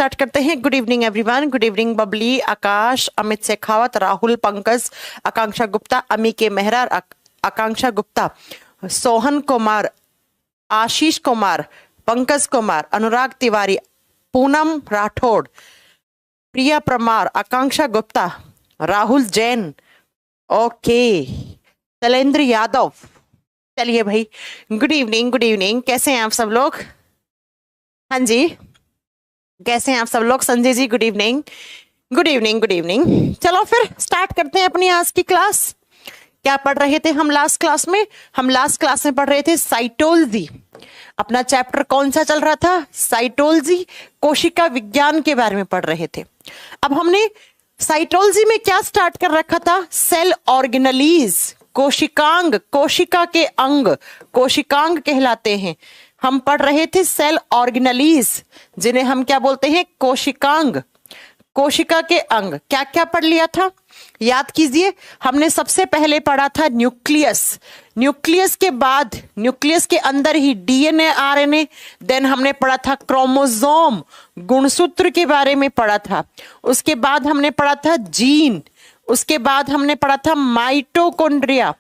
Start करते हैं। Good evening everyone. Good evening Babli, Akash, Amit Shekhawat, Rahul, Pankaj, Akanksha Gupta, Ami K Mehra, Akanksha Gupta, Sohan Kumar, Ashish Kumar, Pankaj Kumar, Anurag Tiwari, Poonam Rathore, Priya Parmar, Akanksha Gupta, Rahul Jain, okay, Shailendra Yadav. चलिए भाई, गुड इवनिंग। गुड इवनिंग, कैसे हैं आप सब लोग? हाँ जी, कैसे हैं आप सब लोग? Sanjay ji good evening. Good evening, good evening. चलो फिर स्टार्ट करते हैं अपनी आज की क्लास। क्या पढ़ रहे थे हम लास्ट क्लास में? हम लास्ट क्लास में पढ़ रहे थे साइटोलॉजी। अपना चैप्टर कौन सा चल रहा था? साइटोलॉजी, कोशिका विज्ञान के बारे में पढ़ रहे थे। अब हमने साइटोलॉजी में क्या स्टार्ट कर रखा था? सेल ऑर्गेनलीज, कोशिकांग, कोशिका के अंग, कोशिकांग कहलाते हैं। हम पढ़ रहे थे सेल ऑर्गेनलीज, जिन्हें हम क्या बोलते हैं? कोशिकांग, कोशिका के अंग। क्या क्या पढ़ लिया था? याद कीजिए। हमने सबसे पहले पढ़ा था न्यूक्लियस। न्यूक्लियस के बाद, न्यूक्लियस के अंदर ही डीएनए, आरएनए। देन हमने पढ़ा था क्रोमोसोम, गुणसूत्र के बारे में पढ़ा था। उसके बाद हमने पढ़ा था जीन। उसके बाद हमने पढ़ा था माइटोकॉन्ड्रिया।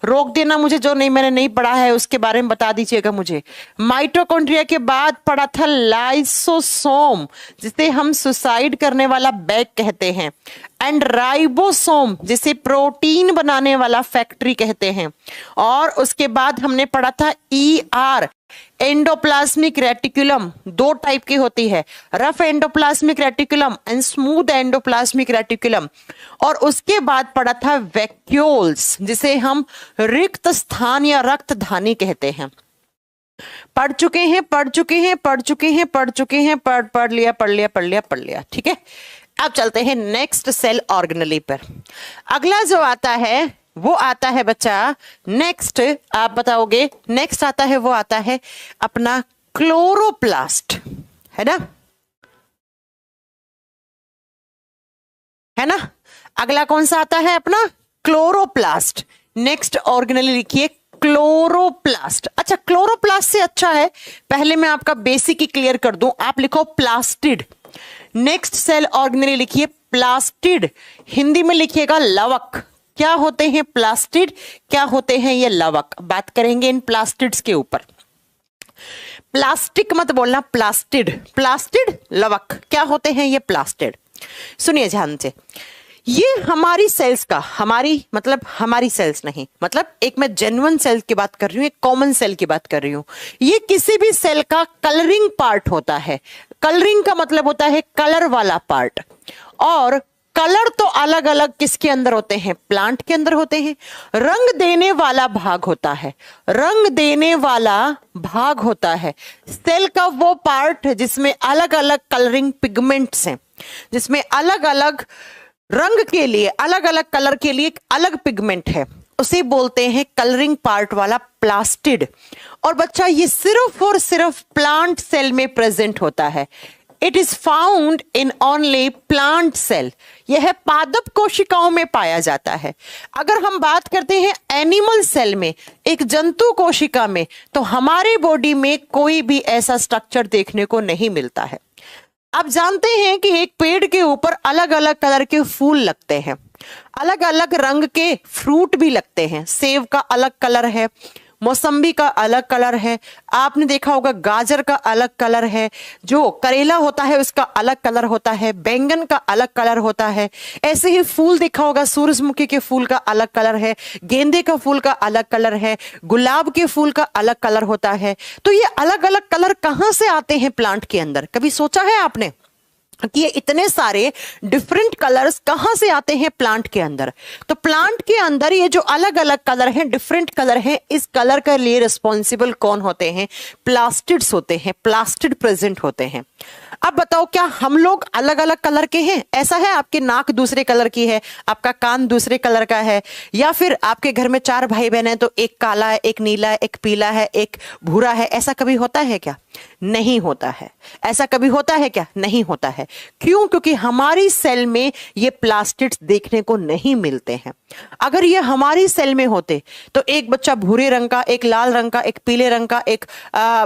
रोक देना मुझे, जो नहीं मैंने नहीं पढ़ा है उसके बारे में बता दीजिएगा मुझे। माइटोकॉन्ड्रिया के बाद पढ़ा था लाइसोसोम, जिसे हम सुसाइड करने वाला बैग कहते हैं, एंड राइबोसोम, जिसे प्रोटीन बनाने वाला फैक्ट्री कहते हैं। और उसके बाद हमने पढ़ा था ईआर, एंडोप्लाज्मिक रेटिकुलम। दो टाइप की होती है, rough endoplasmic reticulum and smooth endoplasmic reticulum. और उसके बाद पढ़ा था वैक्यूल्स, जिसे हम रिक्त स्थान या रक्तधानी कहते हैं। पढ़ चुके हैं, पढ़ चुके हैं, पढ़ चुके हैं, पढ़ चुके हैं, पढ़ लिया, पढ़ लिया, पढ़ लिया, पढ़ लिया। ठीक है, अब चलते हैं नेक्स्ट सेल ऑर्गेनली पर। अगला जो आता है वो आता है बच्चा, नेक्स्ट आप बताओगे, नेक्स्ट आता है, वो आता है अपना क्लोरोप्लास्ट, है ना? है ना? अगला कौन सा आता है? अपना क्लोरोप्लास्ट। नेक्स्ट ऑर्गेनली लिखिए क्लोरोप्लास्ट। अच्छा, क्लोरोप्लास्ट से अच्छा है पहले मैं आपका बेसिक ही क्लियर कर दूं, आप लिखो प्लास्टिड। नेक्स्ट सेल ऑर्गेनली लिखिए प्लास्टिड। हिंदी में लिखिएगा लवक। क्या होते हैं प्लास्टिड? क्या होते हैं ये लवक? बात करेंगे इन प्लास्टिड्स के ऊपर। प्लास्टिक मत बोलना, प्लास्टिड। प्लास्टिड, लवक, क्या होते हैं ये प्लास्टिड? सुनिए ध्यान से। ये हमारी सेल्स का, हमारी मतलब हमारी सेल्स नहीं, मतलब एक मैं जेन्युइन सेल की बात कर रही हूं, एक कॉमन सेल की बात कर रही हूं। ये किसी भी सेल का कलरिंग पार्ट होता है। कलरिंग का मतलब होता है कलर वाला पार्ट। और कलर तो अलग अलग किसके अंदर होते हैं? प्लांट के अंदर होते हैं। रंग देने वाला भाग होता है, रंग देने वाला भाग होता है सेल का वो पार्ट जिसमें अलग अलग कलरिंग पिगमेंट्स हैं, जिसमें अलग अलग रंग के लिए, अलग अलग कलर के लिए एक अलग पिगमेंट है, उसे बोलते हैं कलरिंग पार्ट वाला प्लास्टिड। और बच्चा ये सिर्फ और सिर्फ प्लांट सेल में प्रेजेंट होता है। It is found in only plant cell. यह पादप कोशिकाओं में पाया जाता है। अगर हम बात करते हैं एनिमल सेल में, एक जंतु कोशिका में, तो हमारे बॉडी में कोई भी ऐसा स्ट्रक्चर देखने को नहीं मिलता है। आप जानते हैं कि एक पेड़ के ऊपर अलग अलग कलर के फूल लगते हैं, अलग अलग रंग के फ्रूट भी लगते हैं। सेब का अलग कलर है, मौसम्बी का अलग कलर है, आपने देखा होगा गाजर का अलग कलर है, जो करेला होता है उसका अलग कलर होता है, बैंगन का अलग कलर होता है। ऐसे ही फूल देखा होगा, सूरजमुखी के फूल का अलग कलर है, गेंदे का फूल का अलग कलर है, गुलाब के फूल का अलग कलर होता है। तो ये अलग अलग कलर कहां से आते हैं प्लांट के अंदर? कभी सोचा है आपने कि ये इतने सारे डिफरेंट कलर्स कहां से आते हैं प्लांट के अंदर? तो प्लांट के अंदर ये जो अलग अलग कलर हैं, डिफरेंट कलर हैं, इस कलर के लिए रिस्पॉन्सिबल कौन होते हैं? प्लास्टिड्स होते हैं, प्लास्टिड प्रेजेंट होते हैं। अब बताओ, क्या हम लोग अलग अलग कलर के हैं? ऐसा है आपकी नाक दूसरे कलर की है, आपका कान दूसरे कलर का है, या फिर आपके घर में 4 भाई बहन हैं तो एक काला है, एक नीला है, एक पीला है, एक भूरा है? ऐसा कभी होता है क्या? नहीं होता है। ऐसा कभी होता है क्या? नहीं होता है। क्यों? क्योंकि हमारी सेल में ये प्लास्टिड्स देखने को नहीं मिलते हैं। अगर ये हमारी सेल में होते तो एक बच्चा भूरे रंग का, एक लाल रंग का, एक पीले रंग का, एक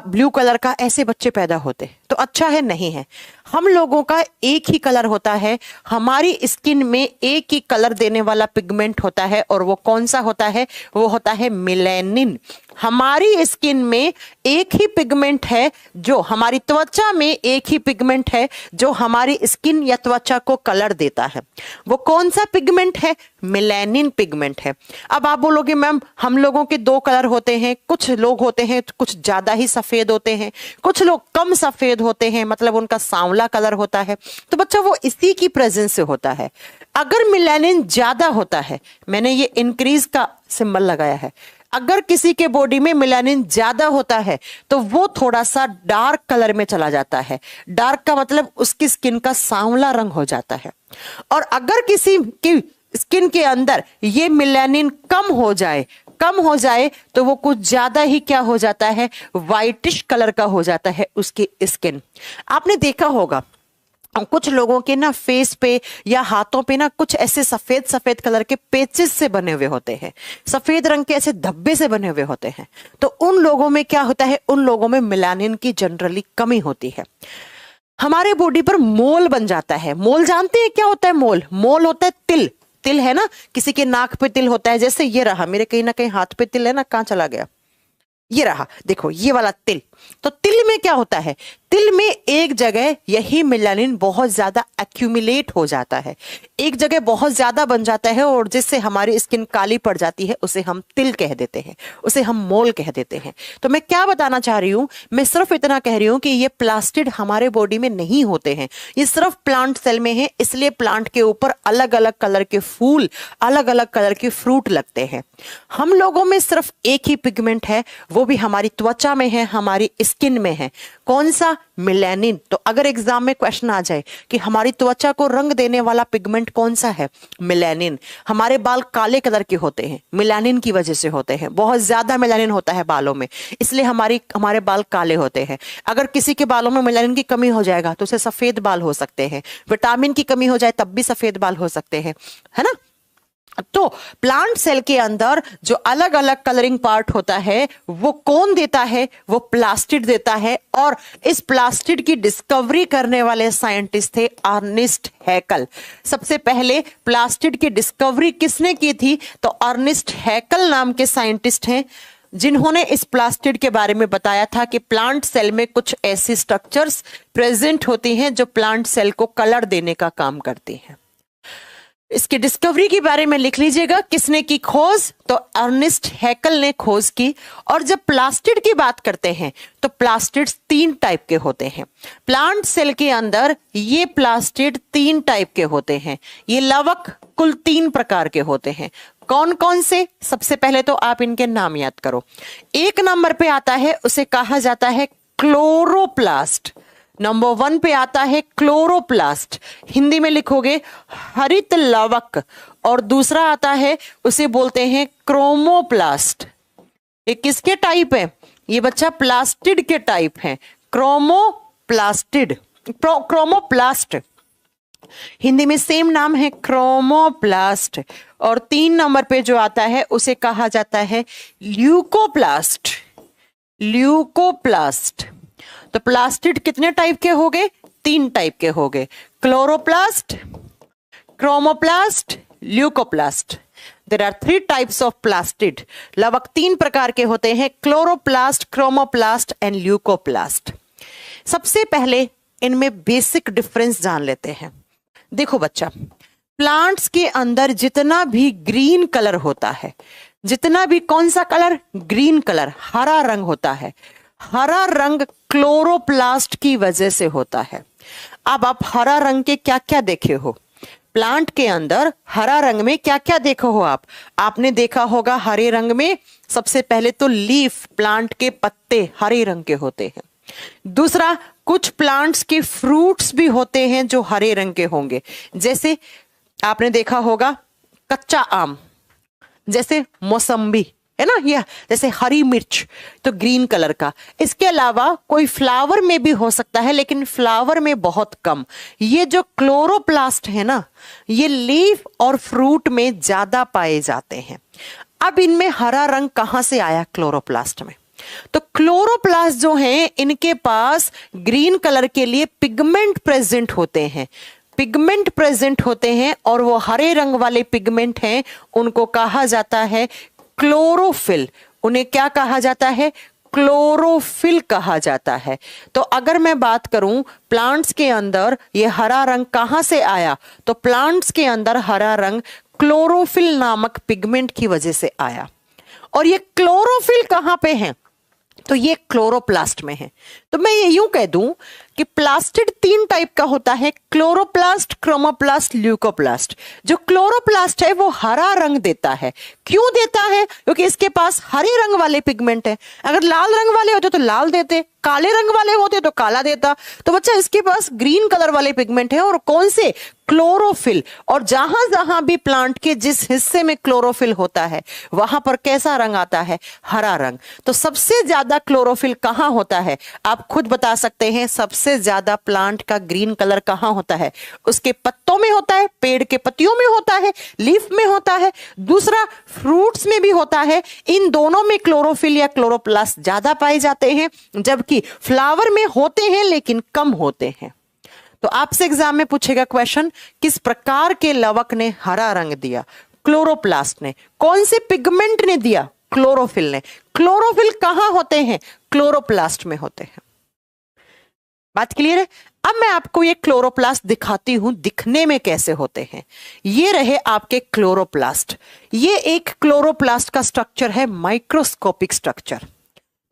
ब्लू कलर का, ऐसे बच्चे पैदा होते। तो अच्छा है? नहीं है। हम लोगों का एक ही कलर होता है, हमारी स्किन में एक ही कलर देने वाला पिगमेंट होता है, और वो कौन सा होता है? वो होता है मेलानिन। हमारी स्किन में एक ही पिगमेंट है, जो हमारी त्वचा में एक ही पिगमेंट है जो हमारी स्किन या त्वचा को कलर देता है। वो कौन सा पिगमेंट है? मेलानिन पिगमेंट है। अब आप बोलोगे मैम हम लोगों के दो कलर होते हैं, कुछ लोग होते हैं कुछ ज्यादा ही सफेद होते हैं, कुछ लोग कम सफेद होते हैं, मतलब उनका सांवला कलर होता है। तो बच्चा वो इसी की प्रेजेंस से होता है। अगर मेलानिन ज्यादा होता है, मैंने ये इंक्रीज का सिंबल लगाया है, अगर किसी के बॉडी में मेलानिन ज्यादा होता है तो वो थोड़ा सा डार्क कलर में चला जाता है। डार्क का मतलब उसकी स्किन का सांवला रंग हो जाता है। और अगर किसी की स्किन के अंदर ये मेलानिन कम हो जाए तो वो कुछ ज्यादा ही क्या हो जाता है? व्हाइटिश कलर का हो जाता है उसकी स्किन। आपने देखा होगा कुछ लोगों के ना फेस पे या हाथों पे ना कुछ ऐसे सफेद सफेद कलर के पेचेस से बने हुए होते हैं, सफेद रंग के ऐसे धब्बे से बने हुए होते हैं। तो उन लोगों में क्या होता है? उन लोगों में मेलानिन की जनरली कमी होती है। हमारे बॉडी पर मोल बन जाता है। मोल जानते हैं क्या होता है? मोल होता है तिल। तिल है ना, किसी के नाक पे तिल होता है, जैसे ये रहा मेरे कहीं ना कहीं हाथ पे तिल है ना, कहाँ चला गया? ये रहा, देखो ये वाला तिल। तो तिल में क्या होता है? तिल में एक जगह यही मेलानिन बहुत ज्यादा एक्यूमुलेट हो जाता है, एक जगह बहुत ज्यादा बन जाता है, और जिससे हमारी स्किन काली पड़ जाती है उसे हम तिल कह देते हैं, उसे हम मोल कह देते हैं। तो मैं क्या बताना चाह रही हूं? मैं सिर्फ इतना कह रही हूं कि ये प्लास्टिड हमारे बॉडी में नहीं होते हैं, ये सिर्फ प्लांट सेल में है। इसलिए प्लांट के ऊपर अलग अलग कलर के फूल, अलग अलग कलर के फ्रूट लगते हैं। हम लोगों में सिर्फ एक ही पिगमेंट है, वो भी हमारी त्वचा में है, हमारी स्किन में है। कौन सा? मेलानिन। तो अगर एग्जाम में क्वेश्चन आ जाए कि हमारी त्वचा को रंग देने वाला पिगमेंट कौन सा है? मेलानिन। हमारे बाल काले कलर के होते हैं, मेलानिन की वजह से होते हैं, बहुत ज्यादा मेलानिन होता है बालों में, इसलिए हमारे बाल काले होते हैं। अगर किसी के बालों में मेलानिन की कमी हो जाएगा तो उसे सफेद बाल हो सकते हैं, विटामिन की कमी हो जाए तब भी सफेद बाल हो सकते हैं, है ना। तो प्लांट सेल के अंदर जो अलग अलग कलरिंग पार्ट होता है वो कौन देता है? वो प्लास्टिड देता है। और इस प्लास्टिड की डिस्कवरी करने वाले साइंटिस्ट थे अर्नेस्ट हैकल। सबसे पहले प्लास्टिड की डिस्कवरी किसने की थी? तो अर्नेस्ट हैकल नाम के साइंटिस्ट हैं, जिन्होंने इस प्लास्टिड के बारे में बताया था कि प्लांट सेल में कुछ ऐसी स्ट्रक्चर्स प्रेजेंट होती हैं जो प्लांट सेल को कलर देने का काम करती हैं। इसकी डिस्कवरी के बारे में लिख लीजिएगा, किसने की खोज? तो अर्नेस्ट हैकल ने खोज की। और जब प्लास्टिड की बात करते हैं तो प्लास्टिड 3 टाइप के होते हैं। प्लांट सेल के अंदर ये प्लास्टिड 3 टाइप के होते हैं। ये लवक कुल 3 प्रकार के होते हैं। कौन कौन से? सबसे पहले तो आप इनके नाम याद करो। 1 नंबर पे आता है, उसे कहा जाता है क्लोरोप्लास्ट। नंबर 1 पे आता है क्लोरोप्लास्ट, हिंदी में लिखोगे हरित लवक। और दूसरा आता है, उसे बोलते हैं क्रोमोप्लास्ट। ये किसके टाइप है? ये बच्चा प्लास्टिड के टाइप है, क्रोमोप्लास्ट। हिंदी में सेम नाम है, क्रोमोप्लास्ट। और 3 नंबर पे जो आता है उसे कहा जाता है ल्यूकोप्लास्ट। तो प्लास्टिड कितने टाइप के हो गए? 3 टाइप के हो गए, chloroplast, chromoplast, leucoplast. There are 3 types of plastid. लवक 3 प्रकार के होते हैं, क्लोरोप्लास्ट, क्रोमोप्लास्ट एंड ल्यूकोप्लास्ट। सबसे पहले इनमें बेसिक डिफरेंस जान लेते हैं। देखो बच्चा, प्लांट्स के अंदर जितना भी ग्रीन कलर होता है, जितना भी कौन सा कलर? ग्रीन कलर, हरा रंग होता है। हरा रंग क्लोरोप्लास्ट की वजह से होता है। अब आप हरा रंग के क्या क्या देखे हो? प्लांट के अंदर हरा रंग में क्या क्या देखो हो आप? आपने देखा होगा हरे रंग में सबसे पहले तो लीफ, प्लांट के पत्ते हरे रंग के होते हैं। दूसरा, कुछ प्लांट्स के फ्रूट्स भी होते हैं जो हरे रंग के होंगे, जैसे आपने देखा होगा कच्चा आम, जैसे मौसम्बी, है ना, या जैसे हरी मिर्च, तो ग्रीन कलर का। इसके अलावा कोई फ्लावर में भी हो सकता है, लेकिन फ्लावर में बहुत कम। ये जो क्लोरोप्लास्ट है ना, ये लीफ और फ्रूट में ज्यादा पाए जाते हैं। अब इनमें हरा रंग कहां से आया? क्लोरोप्लास्ट में। तो क्लोरोप्लास्ट जो हैं इनके पास ग्रीन कलर के लिए पिगमेंट प्रेजेंट होते हैं, पिगमेंट प्रेजेंट होते हैं, और वो हरे रंग वाले पिगमेंट हैं उनको कहा जाता है क्लोरोफिल। उन्हें क्या कहा जाता है? क्लोरोफिल कहा जाता है। तो अगर मैं बात करूं प्लांट्स के अंदर ये हरा रंग कहां से आया, तो प्लांट्स के अंदर हरा रंग क्लोरोफिल नामक पिगमेंट की वजह से आया। और ये क्लोरोफिल कहां पे है? तो ये क्लोरोप्लास्ट में है। तो मैं ये यूं कह दूं कि प्लास्टिड 3 टाइप का होता है, क्लोरोप्लास्ट, क्रोमोप्लास्ट, ल्यूकोप्लास्ट। जो क्लोरोप्लास्ट है वो हरा रंग देता है। क्यों देता है? क्योंकि इसके पास हरे रंग वाले पिगमेंट है। अगर लाल रंग वाले होते तो लाल देते, काले रंग वाले होते तो काला देता। तो बच्चा इसके पास ग्रीन कलर वाले पिगमेंट है, और कौन से? क्लोरोफिल। और जहां जहां भी प्लांट के जिस हिस्से में क्लोरोफिल होता है वहां पर कैसा रंग आता है? हरा रंग। तो सबसे ज्यादा क्लोरोफिल कहां होता है? आप खुद बता सकते हैं। सबसे ज्यादा प्लांट का ग्रीन कलर कहां होता है? उसके पत्तों में होता है, पेड़ के पत्तियों में होता है, लीफ में होता है, दूसरा फ्रूट्स में भी होता है। इन दोनों में क्लोरोफिल या क्लोरोप्लास्ट ज्यादा पाए जाते हैं, जबकि फ्लावर में होते हैं लेकिन कम होते हैं। तो आपसे एग्जाम में पूछेगा क्वेश्चन, किस प्रकार के लवक ने हरा रंग दिया? क्लोरोप्लास्ट ने। कौन से पिगमेंट ने दिया? क्लोरोफिल ने। क्लोरोफिल कहां होते हैं? क्लोरोप्लास्ट में होते हैं। बात क्लियर है? अब मैं आपको ये क्लोरोप्लास्ट दिखाती हूं दिखने में कैसे होते हैं। ये रहे आपके क्लोरोप्लास्ट। ये एक क्लोरोप्लास्ट का स्ट्रक्चर है, माइक्रोस्कोपिक स्ट्रक्चर।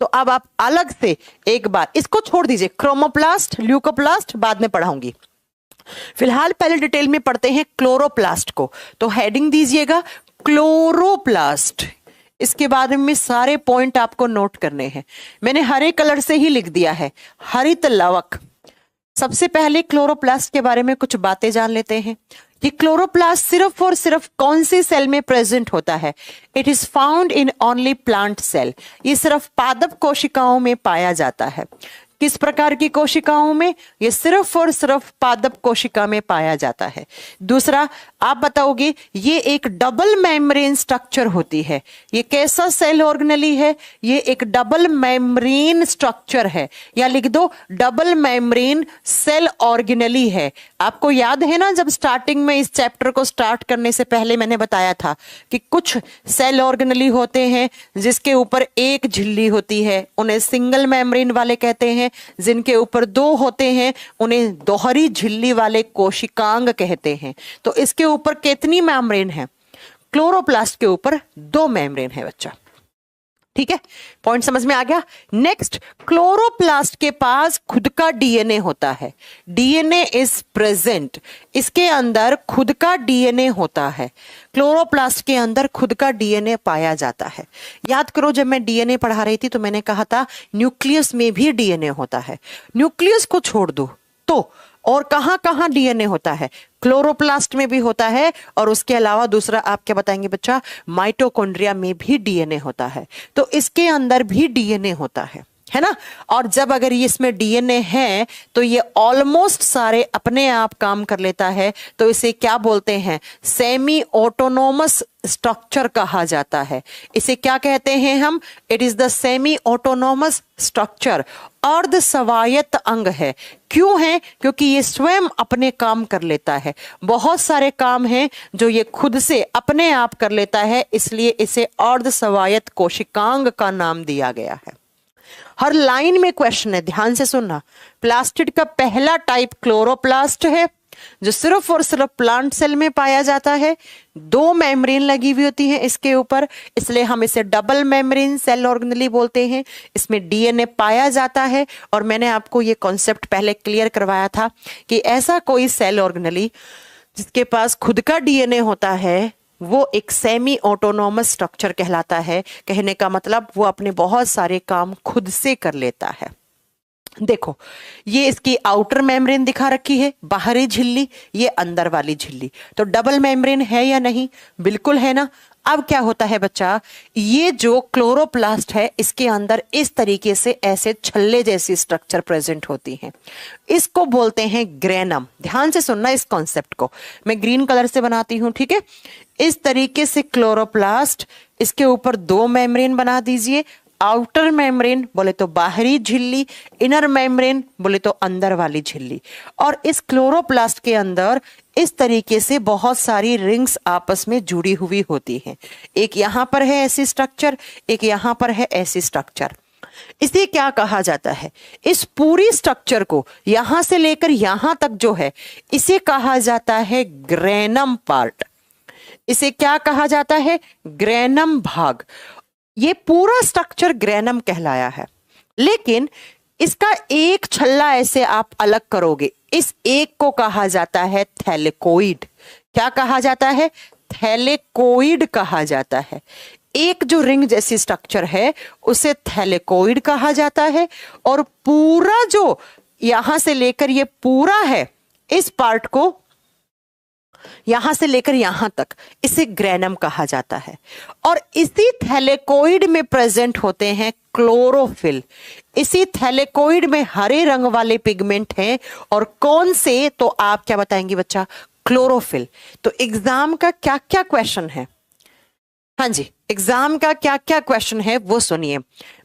तो अब आप अलग से एक बार इसको छोड़ दीजिए, क्रोमोप्लास्ट, ल्यूकोप्लास्ट बाद में पढ़ाऊंगी। फिलहाल पहले डिटेल में पढ़ते हैं क्लोरोप्लास्ट को। तो हेडिंग दीजिएगा क्लोरोप्लास्ट। इसके बारे में सारे पॉइंट आपको नोट करने हैं। मैंने हरे कलर से ही लिख दिया है, हरित लवक। सबसे पहले क्लोरोप्लास्ट के बारे में कुछ बातें जान लेते हैं। ये क्लोरोप्लास्ट सिर्फ और सिर्फ कौन सी सेल में प्रेजेंट होता है? It is found in only plant cell. ये सिर्फ पादप कोशिकाओं में पाया जाता है। किस प्रकार की कोशिकाओं में? ये सिर्फ और सिर्फ पादप कोशिका में पाया जाता है। दूसरा, आप बताओगे ये एक डबल मेम्ब्रेन स्ट्रक्चर होती है। ये कैसा सेल ऑर्गेनेली है? ये एक डबल मेम्ब्रेन स्ट्रक्चर है, या लिख दो डबल मेम्ब्रेन सेल ऑर्गेनेली है। आपको याद है ना, जब स्टार्टिंग में इस चैप्टर को स्टार्ट करने से पहले मैंने बताया था कि कुछ सेल ऑर्गेनेली होते हैं जिसके ऊपर एक झिल्ली होती है, उन्हें सिंगल मेम्ब्रेन वाले कहते हैं। जिनके ऊपर 2 होते हैं उन्हें दोहरी झिल्ली वाले कोशिकांग कहते हैं। तो इसके ऊपर कितनी मेम्ब्रेन है? क्लोरोप्लास्ट के ऊपर 2 मेम्ब्रेन है बच्चा। ठीक है, पॉइंट समझ में आ गया। नेक्स्ट, क्लोरोप्लास्ट के पास खुद का डीएनए होता है। DNA is present. इसके अंदर खुद का डीएनए होता है। क्लोरोप्लास्ट के अंदर खुद का डीएनए पाया जाता है। याद करो, जब मैं डीएनए पढ़ा रही थी तो मैंने कहा था न्यूक्लियस में भी डीएनए होता है। न्यूक्लियस को छोड़ दो तो और कहां कहां डीएनए होता है? क्लोरोप्लास्ट में भी होता है, और उसके अलावा दूसरा आप क्या बताएंगे बच्चा? माइटोकॉन्ड्रिया में भी डीएनए होता है। तो इसके अंदर भी डीएनए होता है ना। और जब अगर ये इसमें डीएनए है तो ये ऑलमोस्ट सारे अपने आप काम कर लेता है। तो इसे क्या बोलते हैं? सेमी ऑटोनोमस स्ट्रक्चर कहा जाता है। इसे क्या कहते हैं हम? It is the semi autonomous structure. अर्ध स्वायत्त अंग है। क्यों है? क्योंकि ये स्वयं अपने काम कर लेता है। बहुत सारे काम हैं जो ये खुद से अपने आप कर लेता है, इसलिए इसे अर्ध स्वायत्त कोशिकांग का नाम दिया गया है। हर लाइन में क्वेश्चन है, ध्यान से सुनना। प्लास्टिड का पहला टाइप क्लोरोप्लास्ट है जो सिर्फ और सिर्फ प्लांट सेल में पाया जाता है। 2 मेम्ब्रेन लगी हुई होती है इसके ऊपर, इसलिए हम इसे डबल मेम्ब्रेन सेल ऑर्गेनेली बोलते हैं। इसमें डीएनए पाया जाता है, और मैंने आपको ये कॉन्सेप्ट पहले क्लियर करवाया था कि ऐसा कोई सेल ऑर्गेनेली जिसके पास खुद का डीएनए होता है वो एक सेमी ऑटोनोमस स्ट्रक्चर कहलाता है। कहने का मतलब वो अपने बहुत सारे काम खुद से कर लेता है। देखो, ये इसकी आउटर मेम्ब्रेन दिखा रखी है, बाहरी झिल्ली, ये अंदर वाली झिल्ली। तो डबल मेम्ब्रेन है या नहीं? बिल्कुल है ना। अब क्या होता है बच्चा, ये जो क्लोरोप्लास्ट है इसके अंदर इस तरीके से ऐसे छल्ले जैसी स्ट्रक्चर प्रेजेंट होती हैं। इसको बोलते हैं ग्रेनम। ध्यान से सुनना इस कॉन्सेप्ट को, मैं ग्रीन कलर से बनाती हूं, ठीक है। इस तरीके से क्लोरोप्लास्ट, इसके ऊपर 2 मेम्ब्रेन बना दीजिए, आउटर मेम्ब्रेन बोले तो बाहरी झिल्ली, इनर मेम्ब्रेन बोले तो अंदर वाली झिल्ली। और इस क्लोरोप्लास्ट के अंदर इस तरीके से बहुत सारी रिंग्स आपस में जुड़ी हुई होती हैं। एक यहां पर है ऐसी स्ट्रक्चर, एक यहां पर है ऐसी स्ट्रक्चर। इसे क्या कहा जाता है? इस पूरी स्ट्रक्चर को यहां से लेकर यहां तक जो है इसे कहा जाता है ग्रेनम पार्ट। इसे क्या कहा जाता है? ग्रेनम भाग। ये पूरा स्ट्रक्चर ग्रेनम कहलाया है, लेकिन इसका एक छल्ला ऐसे आप अलग करोगे, इस एक को कहा जाता है थैलेकोइड। क्या कहा जाता है? थैलेकोइड कहा जाता है। एक जो रिंग जैसी स्ट्रक्चर है उसे थैलेकोइड कहा जाता है, और पूरा जो यहां से लेकर ये पूरा है, इस पार्ट को यहां से लेकर यहां तक, इसे ग्रेनम कहा जाता है। और इसी थैलेकोइड में प्रेजेंट होते हैं क्लोरोफिल। इसी थैलेकोइड में हरे रंग वाले पिगमेंट हैं, और कौन से? तो आप क्या बताएंगे बच्चा? क्लोरोफिल। तो एग्जाम का क्या क्या क्वेश्चन है? हाँ जी, एग्जाम का क्या क्या क्वेश्चन है वो सुनिए।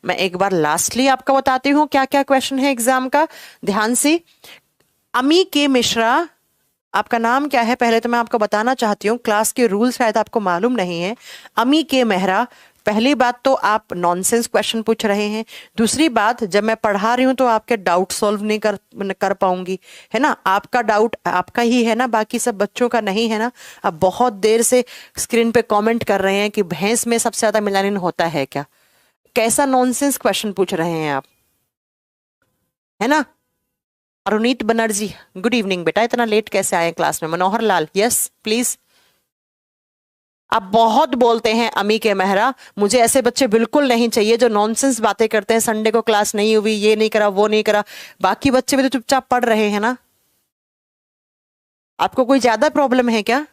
मैं एक बार लास्टली आपको बताती हूं क्या क्या क्वेश्चन है एग्जाम का, ध्यान से। अमी के मिश्रा, आपका नाम क्या है पहले तो मैं आपको बताना चाहती हूँ, क्लास के रूल शायद आपको मालूम नहीं है। अमी के मेहरा, पहली बात तो आप नॉनसेंस क्वेश्चन पूछ रहे हैं। दूसरी बात, जब मैं पढ़ा रही हूं तो आपके डाउट सॉल्व नहीं कर पाऊंगी, है ना। आपका डाउट आपका ही है ना, बाकी सब बच्चों का नहीं है ना। अब बहुत देर से स्क्रीन पे कमेंट कर रहे हैं कि भैंस में सबसे ज्यादा मेलानिन होता है क्या। कैसा नॉनसेंस क्वेश्चन पूछ रहे हैं आप, है ना। अरुणीत बनर्जी, गुड इवनिंग बेटा, इतना लेट कैसे आए क्लास में? Manohar Lal, yes please. आप बहुत बोलते हैं अमी के मेहरा, मुझे ऐसे बच्चे बिल्कुल नहीं चाहिए जो नॉनसेंस बातें करते हैं, संडे को क्लास नहीं हुई, ये नहीं करा, वो नहीं करा। बाकी बच्चे भी तो चुपचाप पढ़ रहे हैं ना। आपको कोई ज्यादा प्रॉब्लम है क्या?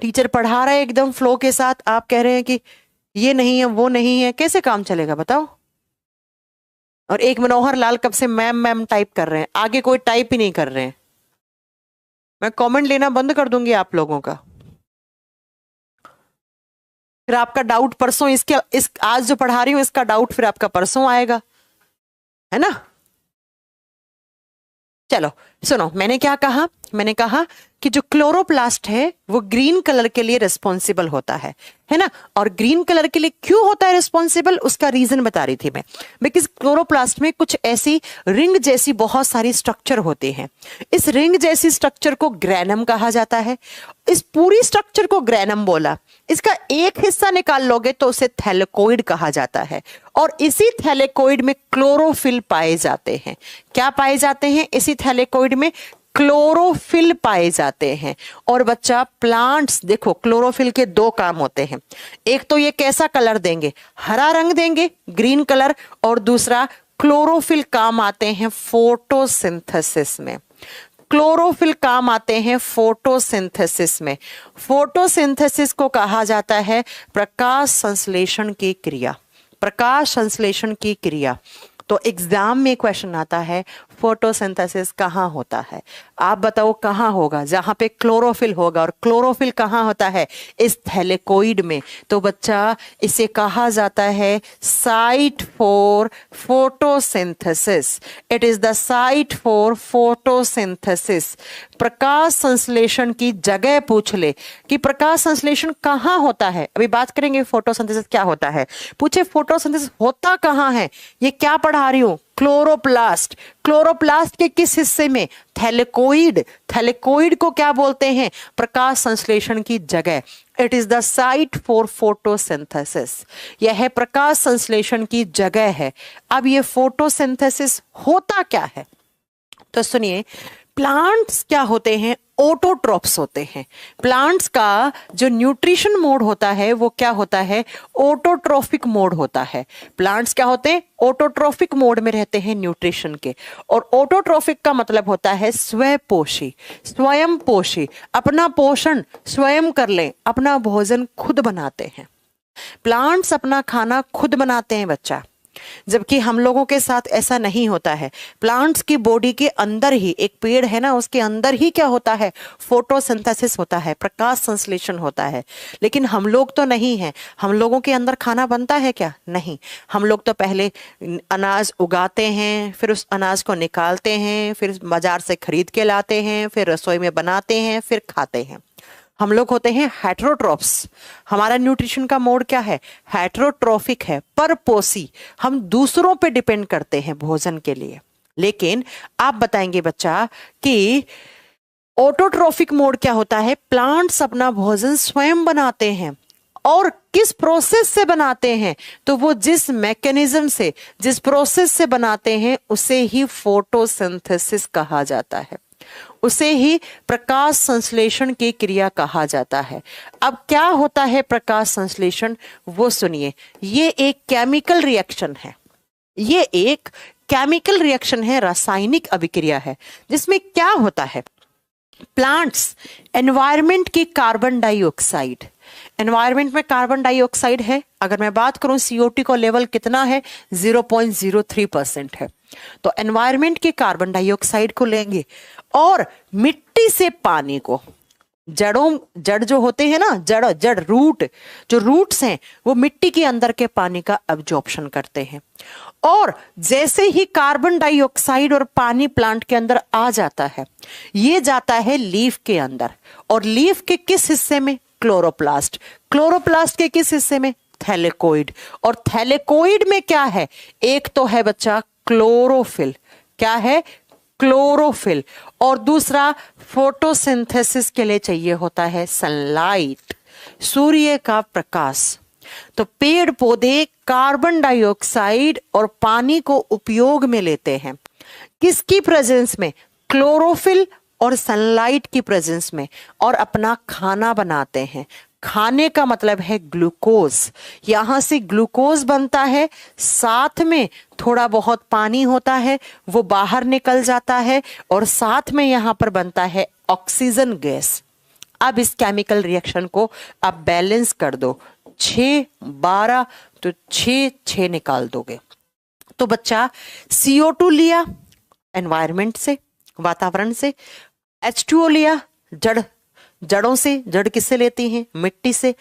टीचर पढ़ा रहे एकदम फ्लो के साथ, आप कह रहे हैं कि ये नहीं है वो नहीं है, कैसे काम चलेगा बताओ। और एक मनोहर लाल कब से मैम मैम टाइप कर रहे हैं, आगे कोई टाइप ही नहीं कर रहे हैं। मैं कमेंट लेना बंद कर दूंगी आप लोगों का। फिर आपका डाउट परसों, इस आज जो पढ़ा रही हूं इसका डाउट फिर आपका परसों आएगा, है ना। चलो सुनो, मैंने क्या कहा? मैंने कहा कि जो क्लोरोप्लास्ट है वो ग्रीन कलर के लिए रिस्पॉन्सिबल होता है ना। और ग्रीन कलर के लिए क्यों होता है रिस्पॉन्सिबल, उसका रीजन बता रही थी मैं। बिकॉज क्लोरोप्लास्ट में कुछ ऐसी रिंग जैसी बहुत सारी स्ट्रक्चर होते हैं। इस रिंग जैसी स्ट्रक्चर को ग्रेनम कहा जाता है। इस पूरी स्ट्रक्चर को ग्रेनम बोला, इसका एक हिस्सा निकाल लोगे तो उसे थैलेकोइड कहा जाता है। और इसी थैलेकोइड में क्लोरोफिल पाए जाते हैं। क्या पाए जाते हैं इसी थैलेकोइड में? क्लोरोफिल पाए जाते हैं। और बच्चा प्लांट्स देखो, क्लोरोफिल के दो काम होते हैं। एक तो ये कैसा कलर देंगे? हरा रंग देंगे, ग्रीन कलर। और दूसरा, क्लोरोफिल काम आते हैं फोटोसिंथेसिस में। क्लोरोफिल काम आते हैं फोटोसिंथेसिस में। फोटोसिंथेसिस को कहा जाता है प्रकाश संश्लेषण की क्रिया। प्रकाश संश्लेषण की क्रिया। तो एग्जाम में क्वेश्चन आता है फोटोसिंथेसिस कहाँ होता है? आप बताओ कहाँ होगा? जहां पे क्लोरोफिल होगा। और क्लोरोफिल कहाँ होता है? इस थैलेकोइड में। तो बच्चा इसे कहा जाता है site for photosynthesis. It is the site for photosynthesis. प्रकाश संश्लेषण की जगह पूछ ले कि प्रकाश संश्लेषण कहाँ होता है। अभी बात करेंगे फोटोसिंथेसिस क्या होता है। पूछे फोटोसिंथेसिस होता कहाँ है, ये क्या पढ़ा रही हूं? क्लोरोप्लास्ट। क्लोरोप्लास्ट के किस हिस्से में? थैलेकोइड। थैलेकोइड को क्या बोलते हैं? प्रकाश संश्लेषण की जगह। It is the site for photosynthesis. यह प्रकाश संश्लेषण की जगह है। अब ये फोटोसिंथेसिस होता क्या है तो सुनिए। प्लांट्स क्या होते हैं? ऑटोट्रॉप्स होते हैं। प्लांट्स का जो न्यूट्रिशन मोड होता है वो क्या होता है? ऑटोट्रोफिक मोड होता है। प्लांट्स क्या होते हैं? ऑटोट्रोफिक मोड में रहते हैं न्यूट्रिशन के। और ऑटोट्रोफिक का मतलब होता है स्वपोषी, स्वयं पोषी। अपना पोषण स्वयं कर लें, अपना भोजन खुद बनाते हैं। प्लांट्स अपना खाना खुद बनाते हैं बच्चा। जबकि हम लोगों के साथ ऐसा नहीं होता है। प्लांट्स की बॉडी के अंदर ही, एक पेड़ है ना, उसके अंदर ही क्या होता है, फोटोसिंथेसिस होता है, प्रकाश संश्लेषण होता है। लेकिन हम लोग तो नहीं है। हम लोगों के अंदर खाना बनता है क्या? नहीं। हम लोग तो पहले अनाज उगाते हैं, फिर उस अनाज को निकालते हैं, फिर बाजार से खरीद के लाते हैं, फिर रसोई में बनाते हैं, फिर खाते हैं। हम लोग होते हैं हेटेरोट्रॉप्स। हमारा न्यूट्रिशन का मोड क्या है? हेटेरोट्रॉफिक है, परपोसी। हम दूसरों पे डिपेंड करते हैं भोजन के लिए। लेकिन आप बताएंगे बच्चा कि ऑटोट्रॉफिक मोड क्या होता है? प्लांट्स अपना भोजन स्वयं बनाते हैं। और किस प्रोसेस से बनाते हैं? तो वो जिस मैकेनिज्म से, जिस प्रोसेस से बनाते हैं, उसे ही फोटोसिंथेसिस कहा जाता है, उसे ही प्रकाश संश्लेषण की क्रिया कहा जाता है। अब क्या होता है प्रकाश संश्लेषण, वो सुनिए। ये एक केमिकल रिएक्शन है, ये एक केमिकल रिएक्शन है, रासायनिक अभिक्रिया है, जिसमें क्या होता है? प्लांट्स एनवायरमेंट की कार्बन डाइऑक्साइड, एनवायरमेंट में कार्बन डाइऑक्साइड है। अगर मैं बात करूं CO2 का लेवल कितना है? 0.03% है। तो एनवायरमेंट के कार्बन डाइऑक्साइड को लेंगे और मिट्टी से पानी को, जड़ जो होते हैं ना, जड़ रूट, जो रूट्स हैं वो मिट्टी के अंदर के पानी का एब्जॉर्प्शन करते हैं। और जैसे ही कार्बन डाइऑक्साइड और पानी प्लांट के अंदर आ जाता है, ये जाता है लीफ के अंदर। और लीफ के किस हिस्से में? क्लोरोप्लास्ट। क्लोरोप्लास्ट के किस हिस्से में? थैलेकोइड। और थैलेकोइड में क्या है? एक तो है बच्चा क्लोरोफिल। क्या है? क्लोरोफिल। और दूसरा फोटोसिंथेसिस के लिए चाहिए होता है सनलाइट, सूर्य का प्रकाश। तो पेड़ पौधे कार्बन डाइऑक्साइड और पानी को उपयोग में लेते हैं, किसकी प्रेजेंस में? क्लोरोफिल और सनलाइट की प्रेजेंस में, और अपना खाना बनाते हैं। खाने का मतलब है ग्लूकोज। यहां से ग्लूकोज बनता है, साथ में थोड़ा बहुत पानी होता है, वो बाहर निकल जाता है, और साथ में यहां पर बनता है ऑक्सीजन गैस। अब इस केमिकल रिएक्शन को आप बैलेंस कर दो, 6 12 तो 6 निकाल दोगे। तो बच्चा CO2 लिया एनवायरमेंट से, वातावरण से, H2O लिया जड़ों से। जड़ किससे लेती हैं? मिट्टी से।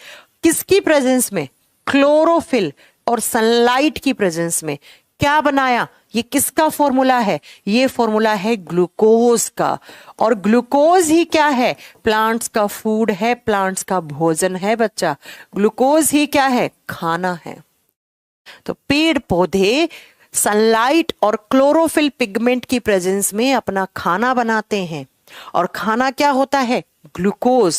किसकी प्रेजेंस में? क्लोरोफिल और सनलाइट की प्रेजेंस में। क्या बनाया? ये किसका फॉर्मूला है? ये फॉर्मूला है ग्लूकोज का। और ग्लूकोज ही क्या है? प्लांट्स का फूड है, प्लांट्स का भोजन है बच्चा। ग्लूकोज ही क्या है? खाना है। तो पेड़ पौधे सनलाइट और क्लोरोफिल पिगमेंट की प्रेजेंस में अपना खाना बनाते हैं। और खाना क्या होता है? ग्लूकोज।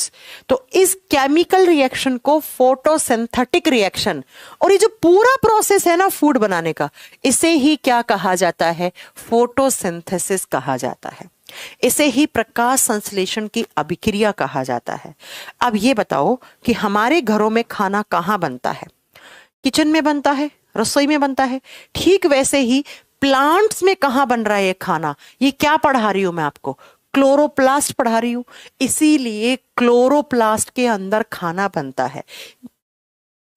तो इस केमिकल रिएक्शन को फोटोसिंथेटिक रिएक्शन, और ये जो पूरा प्रोसेस है ना फूड बनाने का, इसे ही क्या कहा जाता है? फोटोसिंथेसिस कहा जाता है। इसे ही प्रकाश संश्लेषण की अभिक्रिया कहा जाता है। अब ये बताओ कि हमारे घरों में खाना कहाँ बनता है? किचन में बनता है, रसोई में बनता है। ठीक वैसे ही प्लांट्स में कहाँ बन रहा है ये खाना? ये क्या पढ़ा रही हूं मैं आपको? क्लोरोप्लास्ट पढ़ा रही हूं। इसीलिए क्लोरोप्लास्ट के अंदर खाना बनता है।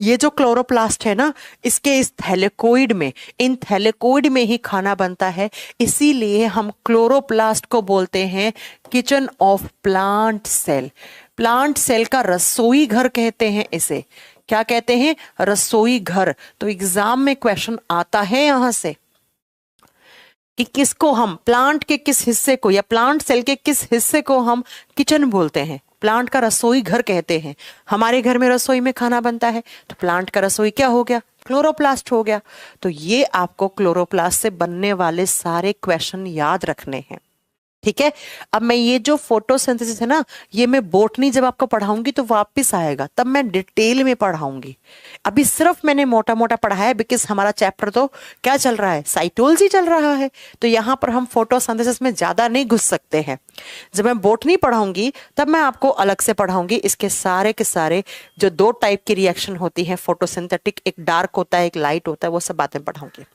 ये जो क्लोरोप्लास्ट है ना, इसके इस थैलेकोइड में, इन थैलेकोइड में ही खाना बनता है। इसीलिए हम क्लोरोप्लास्ट को बोलते हैं kitchen of plant cell. Plant cell का रसोई घर कहते हैं इसे। क्या कहते हैं? रसोई घर। तो एग्जाम में क्वेश्चन आता है यहां से कि किसको हम, प्लांट के किस हिस्से को या प्लांट सेल के किस हिस्से को हम किचन बोलते हैं? प्लांट का रसोई घर कहते हैं। हमारे घर में रसोई में खाना बनता है, तो प्लांट का रसोई क्या हो गया? क्लोरोप्लास्ट हो गया। तो ये आपको क्लोरोप्लास्ट से बनने वाले सारे क्वेश्चन याद रखने हैं। ठीक है। अब मैं ये जो फोटोसिंथेसिस है ना, ये मैं बोटनी जब आपको पढ़ाऊंगी तो वापस आएगा, तब मैं डिटेल में पढ़ाऊंगी। अभी सिर्फ मैंने मोटा मोटा पढ़ा है, बिकॉज हमारा चैप्टर तो क्या चल रहा है? साइटोलॉजी चल रहा है। तो यहाँ पर हम फोटोसिंथेसिस में ज्यादा नहीं घुस सकते हैं। जब मैं बोटनी पढ़ाऊंगी तब मैं आपको अलग से पढ़ाऊंगी। इसके सारे के सारे जो 2 टाइप की रिएक्शन होती है फोटोसिंथेटिक, एक डार्क होता है, एक लाइट होता है, वो सब बातें पढ़ाऊंगी।